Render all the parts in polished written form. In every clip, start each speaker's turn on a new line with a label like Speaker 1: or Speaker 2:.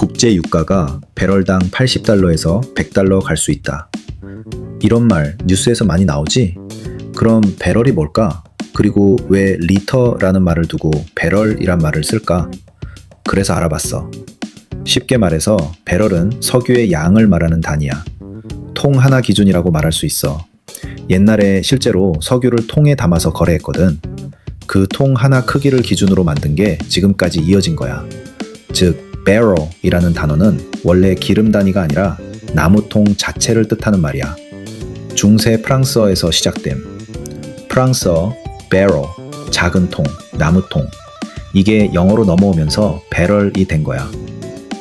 Speaker 1: 국제 유가가 배럴당 80달러에서 100달러 갈 수 있다. 이런 말 뉴스에서 많이 나오지? 그럼 배럴이 뭘까? 그리고 왜 리터라는 말을 두고 배럴이란 말을 쓸까? 그래서 알아봤어. 쉽게 말해서 배럴은 석유의 양을 말하는 단위야. 통 하나 기준이라고 말할 수 있어. 옛날에 실제로 석유를 통에 담아서 거래했거든. 그 통 하나 크기를 기준으로 만든 게 지금까지 이어진 거야. 즉, barrel이라는 단어는 원래 기름 단위가 아니라 나무통 자체를 뜻하는 말이야. 중세 프랑스어에서 시작됨. 프랑스어 barrel, 작은 통, 나무통. 이게 영어로 넘어오면서 barrel이 된 거야.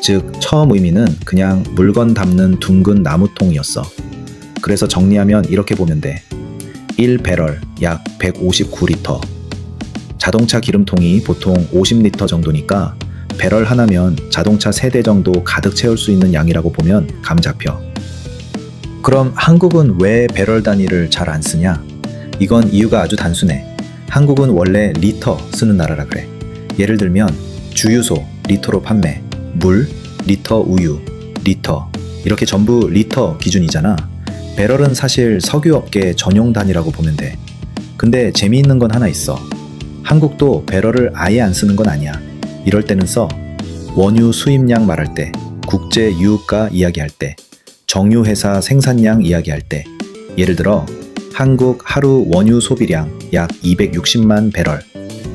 Speaker 1: 즉, 처음 의미는 그냥 물건 담는 둥근 나무통이었어. 그래서 정리하면 이렇게 보면 돼. 1배럴, 약 159리터. 자동차 기름통이 보통 50리터 정도니까 배럴 하나면 자동차 3대 정도 가득 채울 수 있는 양이라고 보면 감 잡혀. 그럼 한국은 왜 배럴 단위를 잘 안 쓰냐? 이건 이유가 아주 단순해. 한국은 원래 리터 쓰는 나라라 그래. 예를 들면 주유소 리터로 판매, 물, 리터 우유, 리터 이렇게 전부 리터 기준이잖아. 배럴은 사실 석유업계 전용 단위라고 보면 돼. 근데 재미있는 건 하나 있어. 한국도 배럴을 아예 안 쓰는 건 아니야. 이럴 때는 써. 원유 수입량 말할 때, 국제 유가가 이야기할 때, 정유회사 생산량 이야기할 때. 예를 들어 한국 하루 원유 소비량 약 260만 배럴.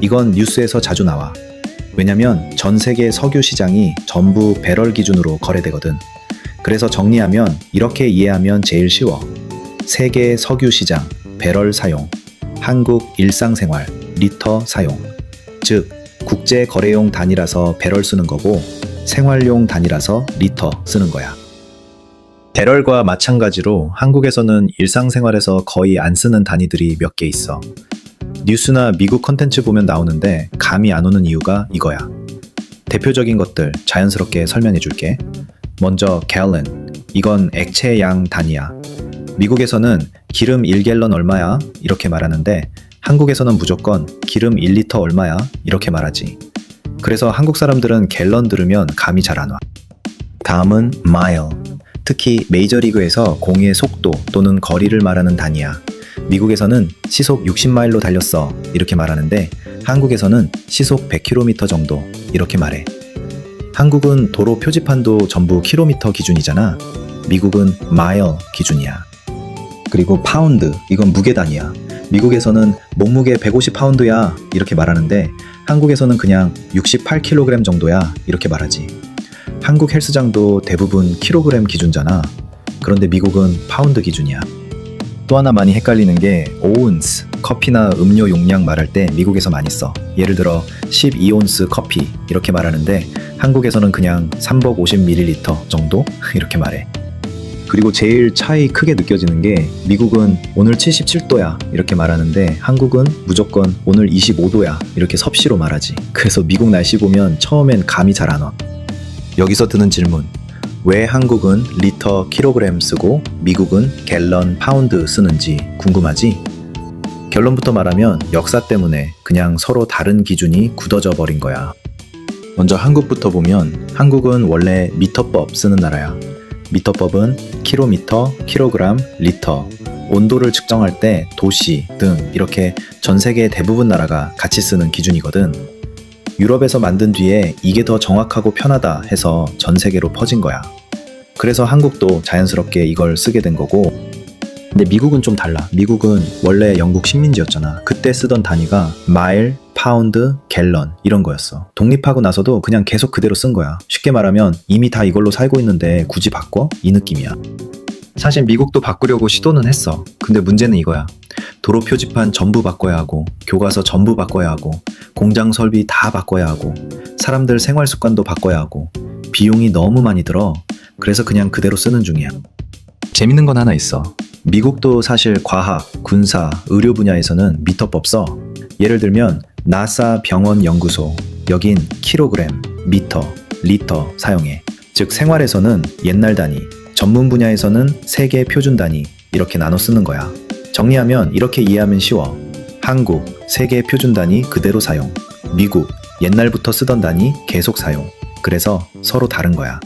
Speaker 1: 이건 뉴스에서 자주 나와. 왜냐면 전 세계 석유 시장이 전부 배럴 기준으로 거래되거든. 그래서 정리하면 이렇게 이해하면 제일 쉬워. 세계 석유 시장, 배럴 사용. 한국 일상생활, 리터 사용. 즉, 국제 거래용 단위라서 배럴 쓰는 거고 생활용 단위라서 리터 쓰는 거야. 배럴과 마찬가지로 한국에서는 일상생활에서 거의 안 쓰는 단위들이 몇 개 있어. 뉴스나 미국 컨텐츠 보면 나오는데 감이 안 오는 이유가 이거야. 대표적인 것들 자연스럽게 설명해 줄게. 먼저 gallon. 이건 액체 양 단위야. 미국에서는 기름 1갤런 얼마야? 이렇게 말하는데 한국에서는 무조건 기름 1리터 얼마야? 이렇게 말하지. 그래서 한국 사람들은 갤런 들으면 감이 잘 안 와. 다음은 mile. 특히 메이저리그에서 공의 속도 또는 거리를 말하는 단위야. 미국에서는 시속 60마일로 달렸어 이렇게 말하는데 한국에서는 시속 100km 정도 이렇게 말해. 한국은 도로 표지판도 전부 킬로미터 기준이잖아. 미국은 mile 기준이야. 그리고 파운드, 이건 무게 단위야. 미국에서는 몸무게 150파운드야 이렇게 말하는데 한국에서는 그냥 68kg 정도야 이렇게 말하지. 한국 헬스장도 대부분 킬로그램 기준잖아. 그런데 미국은 파운드 기준이야. 또 하나 많이 헷갈리는 게 오운스, 커피나 음료 용량 말할 때 미국에서 많이 써. 예를 들어 12온스 커피 이렇게 말하는데 한국에서는 그냥 350ml 정도 이렇게 말해. 그리고 제일 차이 크게 느껴지는 게 미국은 오늘 77도야 이렇게 말하는데 한국은 무조건 오늘 25도야 이렇게 섭씨로 말하지. 그래서 미국 날씨 보면 처음엔 감이 잘 안 와. 여기서 드는 질문. 왜 한국은 리터, 킬로그램 쓰고 미국은 갤런, 파운드 쓰는지 궁금하지? 결론부터 말하면 역사 때문에 그냥 서로 다른 기준이 굳어져 버린 거야. 먼저 한국부터 보면 한국은 원래 미터법 쓰는 나라야. 미터법은 킬로미터, 킬로그램, 리터, 온도를 측정할 때 도시 등 이렇게 전 세계 대부분 나라가 같이 쓰는 기준이거든. 유럽에서 만든 뒤에 이게 더 정확하고 편하다 해서 전 세계로 퍼진 거야. 그래서 한국도 자연스럽게 이걸 쓰게 된 거고. 근데 미국은 좀 달라. 미국은 원래 영국 식민지였잖아. 그때 쓰던 단위가 마일, 파운드, 갤런 이런 거였어. 독립하고 나서도 그냥 계속 그대로 쓴 거야. 쉽게 말하면 이미 다 이걸로 살고 있는데 굳이 바꿔? 이 느낌이야. 사실 미국도 바꾸려고 시도는 했어. 근데 문제는 이거야. 도로 표지판 전부 바꿔야 하고, 교과서 전부 바꿔야 하고, 공장 설비 다 바꿔야 하고, 사람들 생활 습관도 바꿔야 하고, 비용이 너무 많이 들어. 그래서 그냥 그대로 쓰는 중이야. 재밌는 건 하나 있어. 미국도 사실 과학, 군사, 의료 분야에서는 미터법 써. 예를 들면 나사 병원 연구소, 여긴 킬로그램, 미터, 리터 사용해. 즉 생활에서는 옛날 단위, 전문 분야에서는 세계 표준 단위 이렇게 나눠 쓰는 거야. 정리하면 이렇게 이해하면 쉬워. 한국, 세계 표준 단위 그대로 사용. 미국, 옛날부터 쓰던 단위 계속 사용. 그래서 서로 다른 거야.